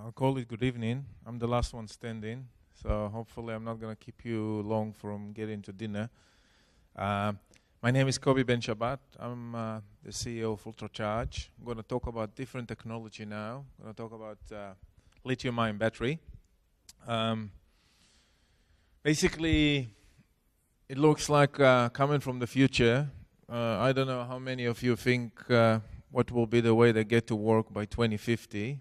I'll call it good evening. I'm the last one standing, so hopefully I'm not going to keep you long from getting to dinner. My name is Kobi Ben-Shabat. I'm the CEO of UltraCharge. I'm going to talk about different technology now. I'm going to talk about lithium-ion battery. Basically, it looks like coming from the future. I don't know how many of you think what will be the way they get to work by 2050.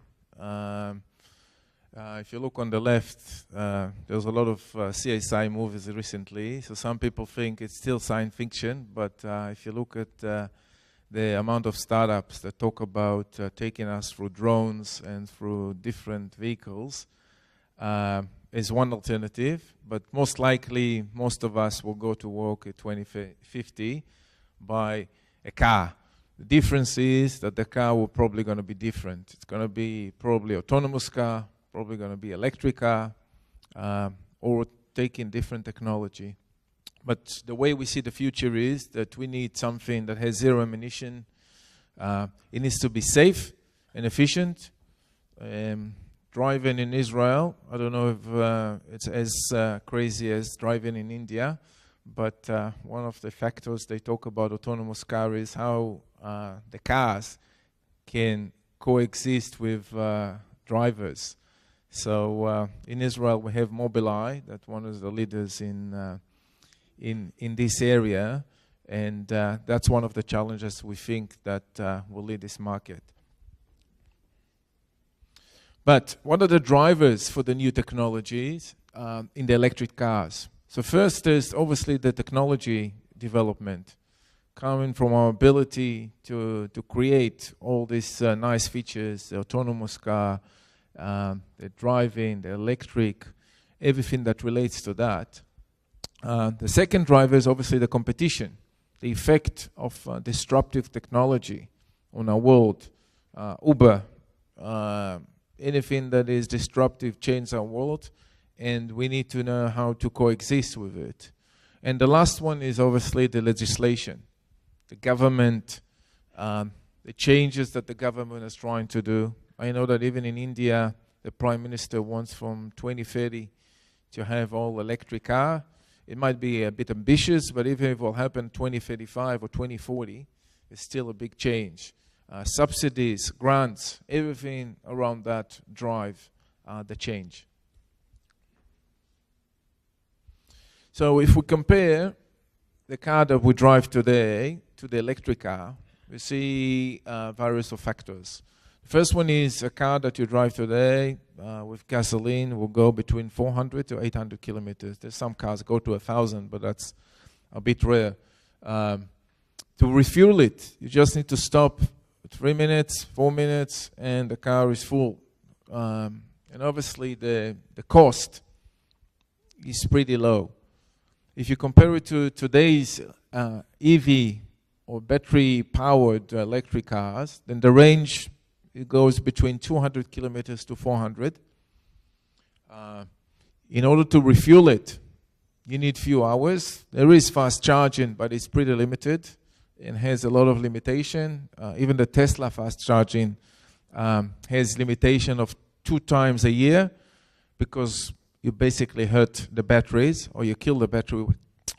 If you look on the left, there's a lot of CSI movies recently, so some people think it's still science fiction, but if you look at the amount of startups that talk about taking us through drones and through different vehicles, is one alternative, but most likely most of us will go to work at 2050 by a car. The difference is that the car will probably going to be different. It's going to be probably autonomous car, probably going to be electric car, or taking different technology. But the way we see the future is that we need something that has zero emission. It needs to be safe and efficient. Driving in Israel, I don't know if it's as crazy as driving in India, but one of the factors they talk about autonomous car is how the cars can coexist with drivers. So in Israel we have Mobileye, that's one of the leaders in this area, and that's one of the challenges we think that will lead this market. But what are the drivers for the new technologies in the electric cars? So first there's obviously the technology development, coming from our ability to create all these nice features, the autonomous car, the driving, the electric, everything that relates to that. The second driver is obviously the competition, the effect of disruptive technology on our world. Uber, anything that is disruptive changes our world, and we need to know how to coexist with it. And the last one is obviously the legislation, the government, the changes that the government is trying to do. I know that even in India, the Prime Minister wants from 2030 to have all electric car. It might be a bit ambitious, but even if it will happen 2035 or 2040, it's still a big change. Subsidies, grants, everything around that drive the change. So if we compare the car that we drive today to the electric car, we see various factors. The first one is a car that you drive today with gasoline will go between 400 to 800 kilometers. There's some cars go to 1,000, but that's a bit rare. To refuel it, you just need to stop 3 minutes, 4 minutes, and the car is full. And obviously the cost is pretty low. If you compare it to today's EV or battery-powered electric cars, then the range it goes between 200 kilometers to 400. In order to refuel it, you need few hours. There is fast charging, but it's pretty limited and has a lot of limitation. Even the Tesla fast charging has limitation of 2 times a year because you basically hurt the batteries or you kill the battery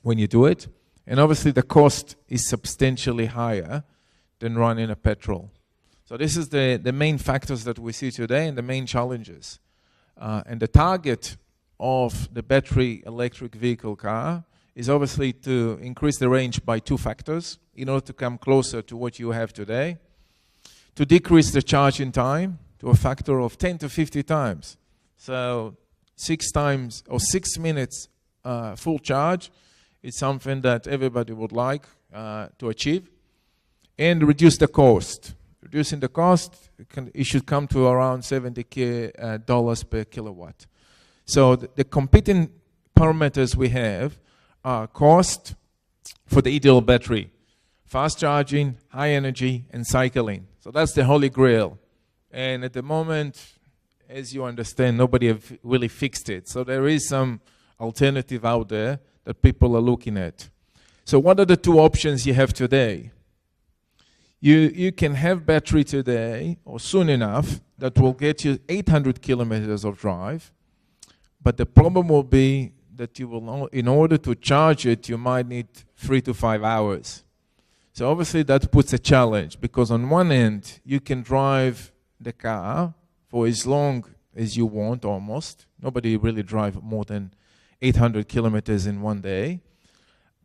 when you do it. And obviously the cost is substantially higher than running a petrol. So this is the main factors that we see today and the main challenges. And the target of the battery electric vehicle car is obviously to increase the range by 2 factors in order to come closer to what you have today, to decrease the charging time to a factor of 10 to 50 times. So 6 times or 6 minutes full charge is something that everybody would like to achieve, and reduce the cost. Reducing the cost, it should come to around $70 per kilowatt. So the competing parameters we have are cost for the ideal battery, fast charging, high energy, and cycling. So that's the holy grail. And at the moment, as you understand, nobody have really fixed it. So there is some alternative out there that people are looking at. So what are the 2 options you have today? You can have battery today or soon enough that will get you 800 kilometers of drive, but the problem will be that you will, in order to charge it, you might need 3 to 5 hours. So obviously that puts a challenge, because on one end, you can drive the car for as long as you want, almost. Nobody really drives more than 800 kilometers in one day.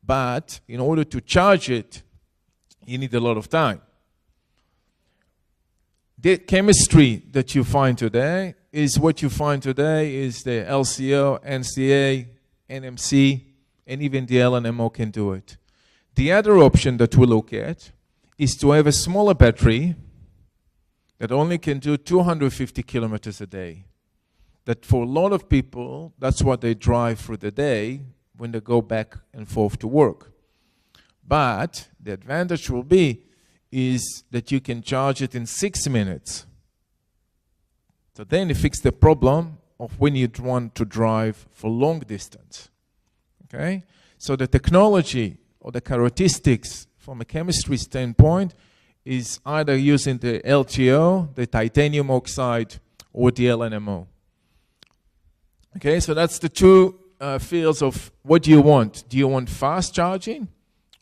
But in order to charge it, you need a lot of time. The chemistry that you find today is what you find today is the LCO, NCA, NMC, and even the LNMO can do it. The other option that we look at is to have a smaller battery that only can do 250 kilometers a day. That for a lot of people, that's what they drive through the day when they go back and forth to work. But the advantage will be is that you can charge it in 6 minutes. So then you fix the problem of when you want to drive for long distance. Okay? So the technology or the characteristics from a chemistry standpoint is either using the LTO, the titanium oxide, or the LNMO. Okay, so that's the two fields of what do you want. Do you want fast charging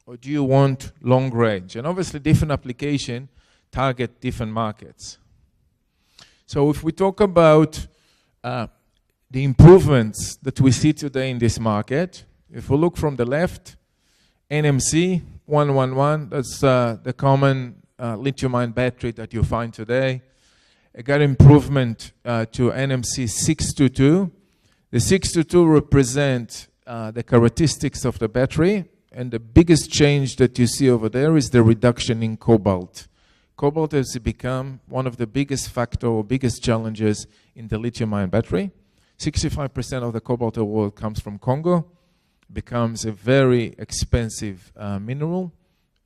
or do you want long range? And obviously different application target different markets. So if we talk about the improvements that we see today in this market, if we look from the left, NMC 111, that's the common lithium-ion battery that you find today. It got improvement to NMC 622. The 622 represent the characteristics of the battery, and the biggest change that you see over there is the reduction in cobalt. Cobalt has become one of the biggest factor or biggest challenges in the lithium-ion battery. 65% of the cobalt in the world comes from Congo, becomes a very expensive mineral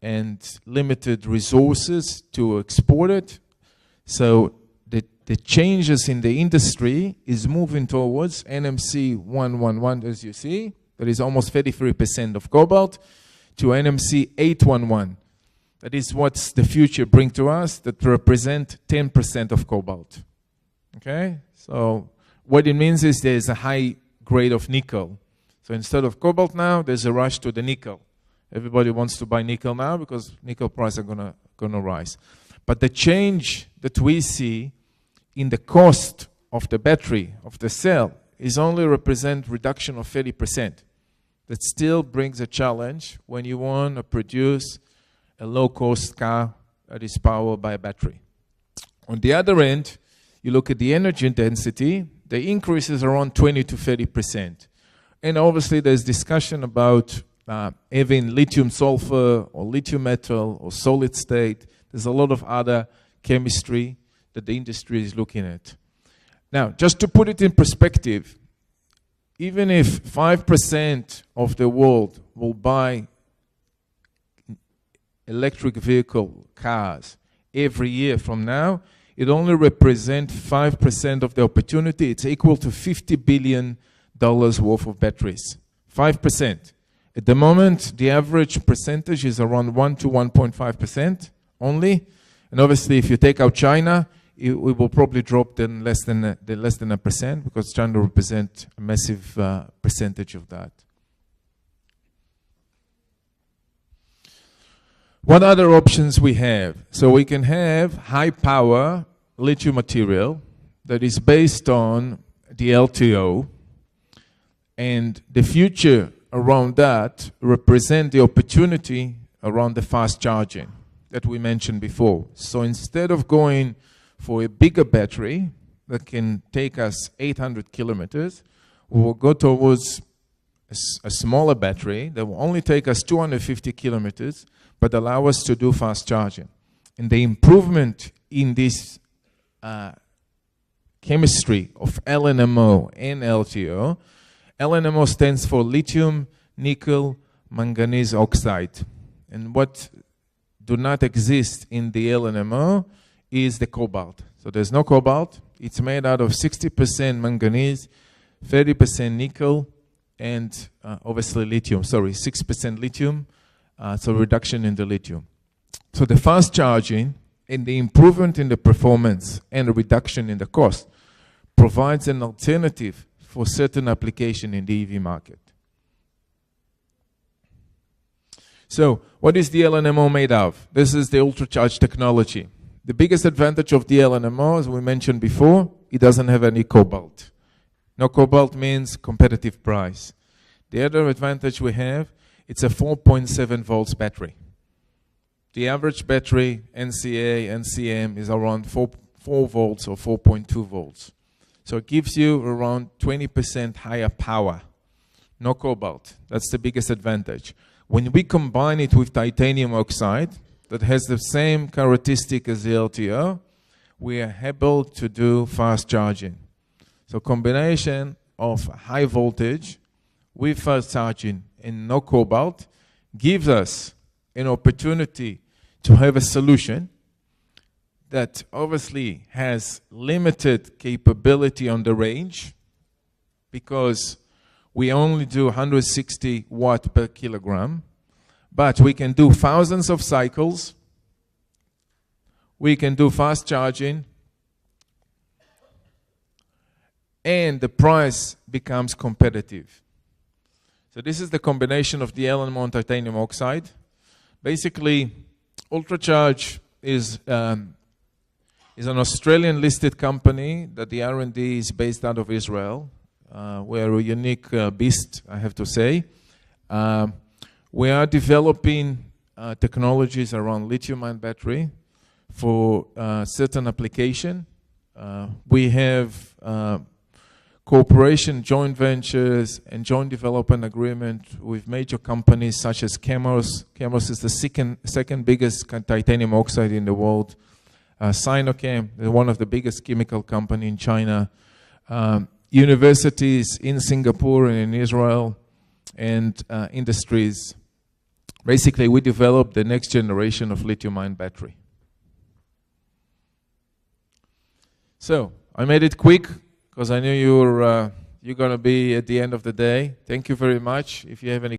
and limited resources to export it. So the changes in the industry is moving towards NMC 111, as you see, that is almost 33% of cobalt, to NMC 811. That is what the future brings to us, that represent 10% of cobalt. Okay? So what it means is there's a high grade of nickel. So instead of cobalt now, there's a rush to the nickel. Everybody wants to buy nickel now because nickel prices are gonna rise. But the change that we see in the cost of the battery, of the cell, is only represent reduction of 30%. That still brings a challenge when you want to produce a low-cost car that is powered by a battery. On the other end, you look at the energy density, the increase is around 20 to 30%. And obviously there's discussion about having lithium sulfur or lithium metal or solid state. There's a lot of other chemistry that the industry is looking at. Now, just to put it in perspective, even if 5% of the world will buy electric vehicle cars every year from now, it only represents 5% of the opportunity. It's equal to $50 billion worth of batteries. 5%. At the moment, the average percentage is around 1 to 1.5% only. And obviously, if you take out China, it will probably drop then less than a percent, because China represents a massive percentage of that. What other options we have? So we can have high power lithium material that is based on the LTO, and the future around that represent the opportunity around the fast charging that we mentioned before. So instead of going for a bigger battery that can take us 800 kilometers, we will go towards a smaller battery that will only take us 250 kilometers, but allow us to do fast charging. And the improvement in this chemistry of LNMO and LTO, LNMO stands for lithium, nickel, manganese oxide. And what do not exist in the LNMO is the cobalt. So there's no cobalt. It's made out of 60% manganese, 30% nickel, and obviously lithium. Sorry, 6% lithium. So reduction in the lithium. So the fast charging and the improvement in the performance and the reduction in the cost provides an alternative for certain application in the EV market. So what is the LNMO made of? This is the UltraCharge technology. The biggest advantage of the LNMO, as we mentioned before, it doesn't have any cobalt. No cobalt means competitive price. The other advantage we have, it's a 4.7 volts battery. The average battery, NCA, NCM, is around 4 volts or 4.2 volts. So it gives you around 20% higher power. No cobalt. That's the biggest advantage. When we combine it with titanium oxide, that has the same characteristic as the LTO, we are able to do fast charging. So combination of high voltage with fast charging and no cobalt gives us an opportunity to have a solution that obviously has limited capability on the range because we only do 160 watt per kilogram, but we can do thousands of cycles, we can do fast charging, and the price becomes competitive. So this is the combination of the LNMO and titanium oxide. Basically, UltraCharge is an Australian listed company that the R&D is based out of Israel. We're a unique beast, I have to say. We are developing technologies around lithium-ion battery for certain application. We have cooperation, joint ventures, and joint development agreement with major companies such as Chemours. Chemours is the second biggest titanium oxide in the world. Sinochem, one of the biggest chemical company in China. Universities in Singapore and in Israel, and industries. Basically, we developed the next generation of lithium-ion battery. So, I made it quick because I knew you're going to be at the end of the day. Thank you very much. If you have any